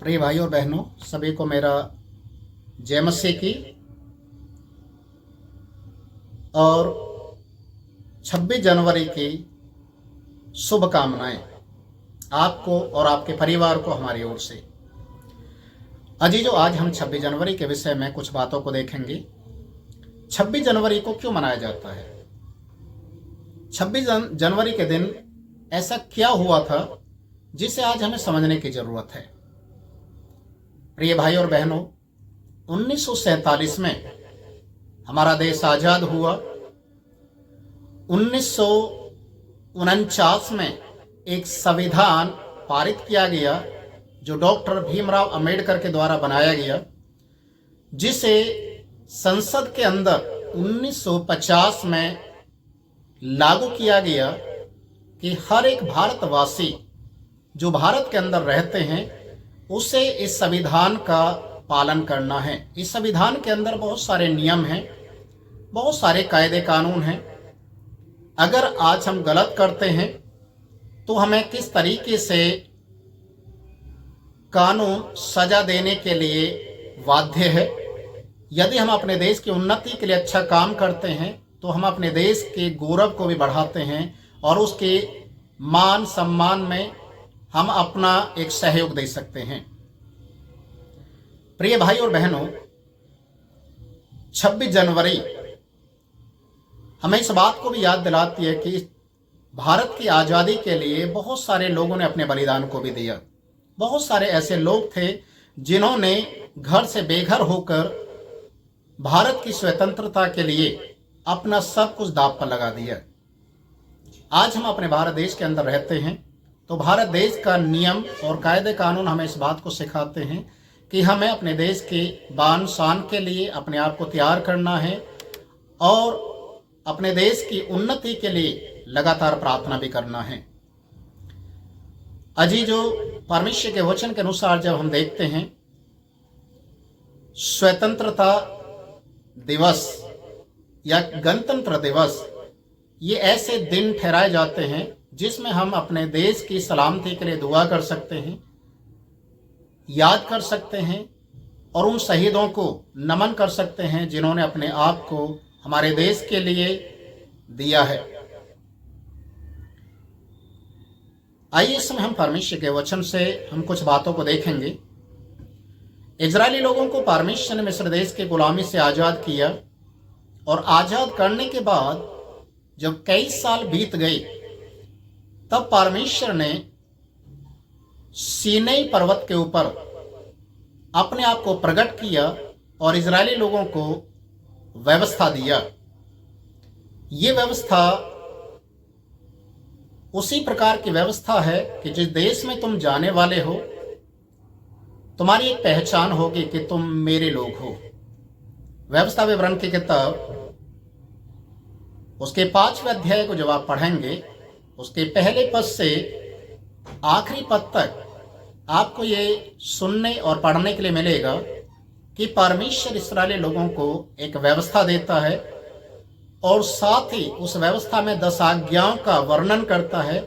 प्रिय भाई और बहनों, सभी को मेरा जय मसीह की और 26 जनवरी की शुभकामनाएं आपको और आपके परिवार को हमारी ओर से। अजीजों, आज हम 26 जनवरी के विषय में कुछ बातों को देखेंगे। 26 जनवरी को क्यों मनाया जाता है? 26 जनवरी के दिन ऐसा क्या हुआ था जिसे आज हमें समझने की जरूरत है। प्रिय भाई और बहनों, 1947 में हमारा देश आजाद हुआ। 1949 में एक संविधान पारित किया गया जो डॉक्टर भीमराव अंबेडकर के द्वारा बनाया गया, जिसे संसद के अंदर 1950 में लागू किया गया कि हर एक भारतवासी जो भारत के अंदर रहते हैं उसे इस संविधान का पालन करना है। इस संविधान के अंदर बहुत सारे नियम हैं, बहुत सारे कायदे कानून हैं। अगर आज हम गलत करते हैं तो हमें किस तरीके से कानून सजा देने के लिए बाध्य है। यदि हम अपने देश की उन्नति के लिए अच्छा काम करते हैं तो हम अपने देश के गौरव को भी बढ़ाते हैं और उसके मान सम्मान में हम अपना एक सहयोग दे सकते हैं। प्रिय भाई और बहनों, 26 जनवरी हमें इस बात को भी याद दिलाती है कि भारत की आज़ादी के लिए बहुत सारे लोगों ने अपने बलिदान को भी दिया। बहुत सारे ऐसे लोग थे जिन्होंने घर से बेघर होकर भारत की स्वतंत्रता के लिए अपना सब कुछ दांव पर लगा दिया। आज हम अपने भारत देश के अंदर रहते हैं तो भारत देश का नियम और कायदे कानून हमें इस बात को सिखाते हैं कि हमें अपने देश के बान शान के लिए अपने आप को तैयार करना है और अपने देश की उन्नति के लिए लगातार प्रार्थना भी करना है। अजीजों, परमेश्वर के वचन के अनुसार जब हम देखते हैं स्वतंत्रता दिवस या गणतंत्र दिवस, ये ऐसे दिन ठहराए जाते हैं जिसमें हम अपने देश की सलामती के लिए दुआ कर सकते हैं, याद कर सकते हैं और उन शहीदों को नमन कर सकते हैं जिन्होंने अपने आप को हमारे देश के लिए दिया है। आइए इस समय हम परमेश्वर के वचन से हम कुछ बातों को देखेंगे। इजरायली लोगों को परमेश्वर ने मिस्र देश के गुलामी से आज़ाद किया और आज़ाद करने के बाद जब कई साल बीत गए तब परमेश्वर ने सीनै पर्वत के ऊपर अपने आप को प्रकट किया और इजरायली लोगों को व्यवस्था दिया। ये व्यवस्था उसी प्रकार की व्यवस्था है कि जिस देश में तुम जाने वाले हो तुम्हारी एक पहचान होगी कि तुम मेरे लोग हो। व्यवस्था विवरण की किताब उसके 5वें अध्याय को जब आप पढ़ेंगे, उसके पहले पद से आखिरी पद तक आपको ये सुनने और पढ़ने के लिए मिलेगा कि परमेश्वर इस्राएली लोगों को एक व्यवस्था देता है और साथ ही उस व्यवस्था में 10 आज्ञाओं का वर्णन करता है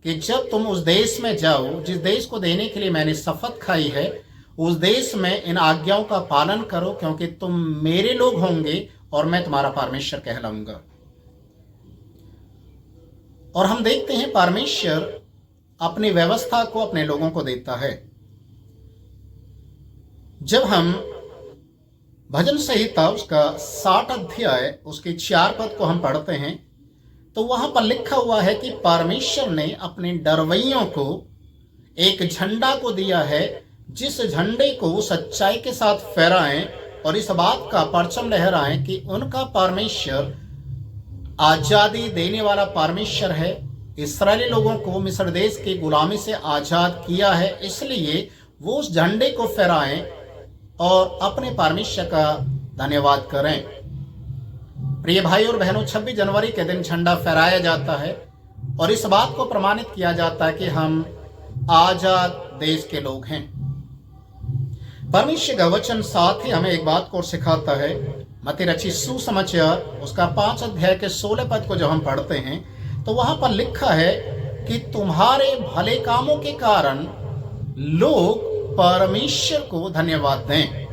कि जब तुम उस देश में जाओ जिस देश को देने के लिए मैंने शपथ खाई है, उस देश में इन आज्ञाओं का पालन करो क्योंकि तुम मेरे लोग होंगे और मैं तुम्हारा परमेश्वर कहलाऊंगा। और हम देखते हैं परमेश्वर अपनी व्यवस्था को अपने लोगों को देता है। जब हम भजन संहिता उसका 60 अध्याय उसके 4 पद को हम पढ़ते हैं तो वहां पर लिखा हुआ है कि परमेश्वर ने अपने डरवैयों को एक झंडा को दिया है, जिस झंडे को सच्चाई के साथ फहराएं और इस बात का परचम लहराएं कि उनका परमेश्वर आजादी देने वाला परमेश्वर है। इस्राएली लोगों को मिस्र देश की गुलामी से आजाद किया है, इसलिए वो उस झंडे को फहराएं और अपने परमेश्वर का धन्यवाद करें। प्रिय भाई और बहनों, 26 जनवरी के दिन झंडा फहराया जाता है और इस बात को प्रमाणित किया जाता है कि हम आजाद देश के लोग हैं। परमेश्वर का वचन साथ ही हमें एक बात को सिखाता है। मत्ती रचित सुसमाचार उसका 5 अध्याय के 16 पद को जब हम पढ़ते हैं तो वहां पर लिखा है कि तुम्हारे भले कामों के कारण लोग परमेश्वर को धन्यवाद दें।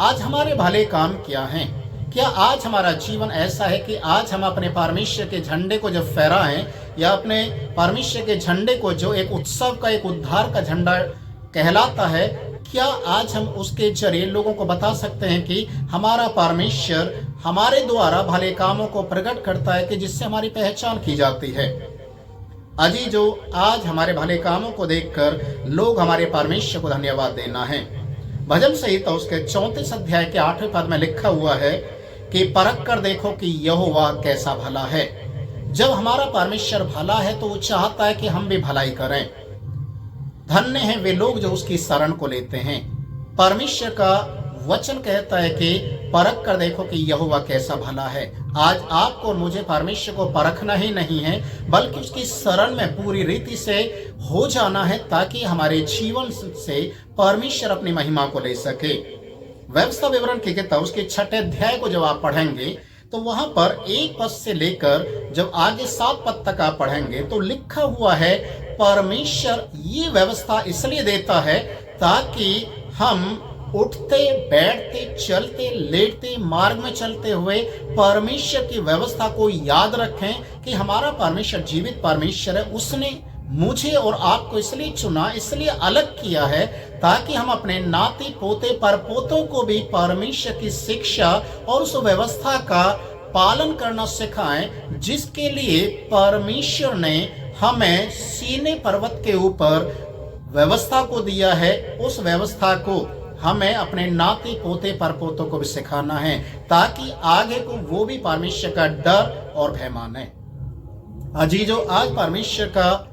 आज हमारे भले काम क्या हैं? क्या आज हमारा जीवन ऐसा है कि आज हम अपने परमेश्वर के झंडे को जब फहराएं, या अपने परमेश्वर के झंडे को, जो एक उत्सव का, एक उद्धार का झंडा कहलाता है, क्या आज हम उसके जरिए लोगों को बता सकते हैं कि हमारा परमेश्वर हमारे द्वारा भले कामों को प्रकट करता है, कि जिससे हमारी पहचान की जाती है। अजी जो आज हमारे भले कामों को देखकर लोग हमारे परमेश्वर को धन्यवाद देना है। भजन संहिता उसके 34 अध्याय के 8वें पद में लिखा हुआ है कि परख कर देखो कि यहोवा कैसा भला है। जब हमारा परमेश्वर भला है तो वो चाहता है कि हम भी भलाई करें। धन्य हैं वे लोग जो उसकी शरण को लेते हैं। परमेश्वर का वचन कहता है कि परख कर देखो कि यहोवा कैसा भला है। आज आपको और मुझे परमेश्वर को परखना ही नहीं है, बल्कि उसकी शरण में पूरी रीति से हो जाना है, ताकि हमारे जीवन से परमेश्वर अपनी महिमा को ले सके। व्यवस्था विवरण की किताब उसके 6 अध्याय को जब आप पढ़ेंगे तो वहां पर 1 पद से लेकर जब आगे 7 पद तक आप पढ़ेंगे तो लिखा हुआ है, परमेश्वर ये व्यवस्था इसलिए देता है ताकि हम उठते, बैठते, चलते, लेटते, मार्ग में चलते हुए परमेश्वर की व्यवस्था को याद रखें कि हमारा परमेश्वर जीवित परमेश्वर है। उसने मुझे और आपको इसलिए चुना, इसलिए अलग किया है, ताकि हम अपने नाती पोते परपोतों को भी परमेश्वर की शिक्षा और उस व्यवस्था का पालन करना सिखाएं, जिसके लिए परमेश्वर ने हमें सीने पर्वत के ऊपर व्यवस्था को दिया है। उस व्यवस्था को हमें अपने नाती पोते परपोतों को भी सिखाना है, ताकि आगे को वो भी परमेश्वर का डर और भय माने। अजीजों, आज परमेश्वर का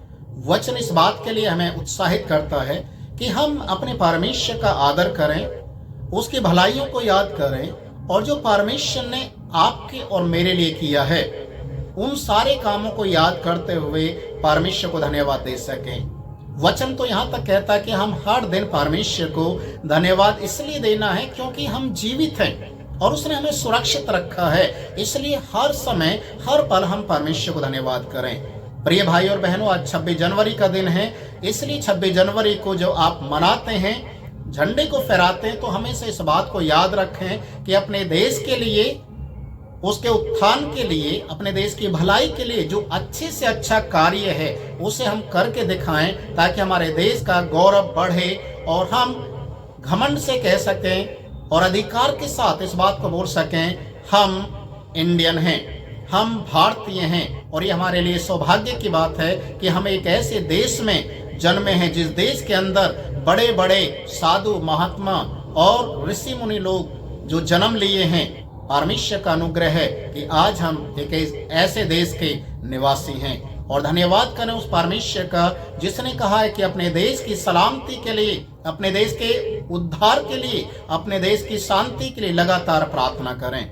वचन इस बात के लिए हमें उत्साहित करता है कि हम अपने परमेश्वर का आदर करें, उसकी भलाइयों को याद करें, और जो परमेश्वर ने आपके और मेरे लिए किया है उन सारे कामों को याद करते हुए परमेश्वर को धन्यवाद दे सकें। वचन तो यहाँ तक कहता है कि हम हर दिन परमेश्वर को धन्यवाद इसलिए देना है क्योंकि हम जीवित हैं और उसने हमें सुरक्षित रखा है। इसलिए हर समय, हर पल हम परमेश्वर को धन्यवाद करें। प्रिय भाई और बहनों, आज 26 जनवरी का दिन है। इसलिए 26 जनवरी को जो आप मनाते हैं, झंडे को फहराते हैं, तो हमेशा इस बात को याद रखें कि अपने देश के लिए, उसके उत्थान के लिए, अपने देश की भलाई के लिए जो अच्छे से अच्छा कार्य है उसे हम करके दिखाएं, ताकि हमारे देश का गौरव बढ़े और हम घमंड से कह सकें और अधिकार के साथ इस बात को बोल सकें, हम इंडियन हैं, हम भारतीय हैं। और ये हमारे लिए सौभाग्य की बात है कि हम एक ऐसे देश में जन्मे हैं जिस देश के अंदर बड़े बड़े साधु, महात्मा और ऋषि मुनि लोग जो जन्म लिए हैं। परमेश्वर का अनुग्रह है कि आज हम एक ऐसे देश के निवासी हैं, और धन्यवाद करें उस परमेश्वर का जिसने कहा है कि अपने देश की सलामती के लिए, अपने देश के उद्धार के लिए, अपने देश की शांति के लिए लगातार प्रार्थना करें।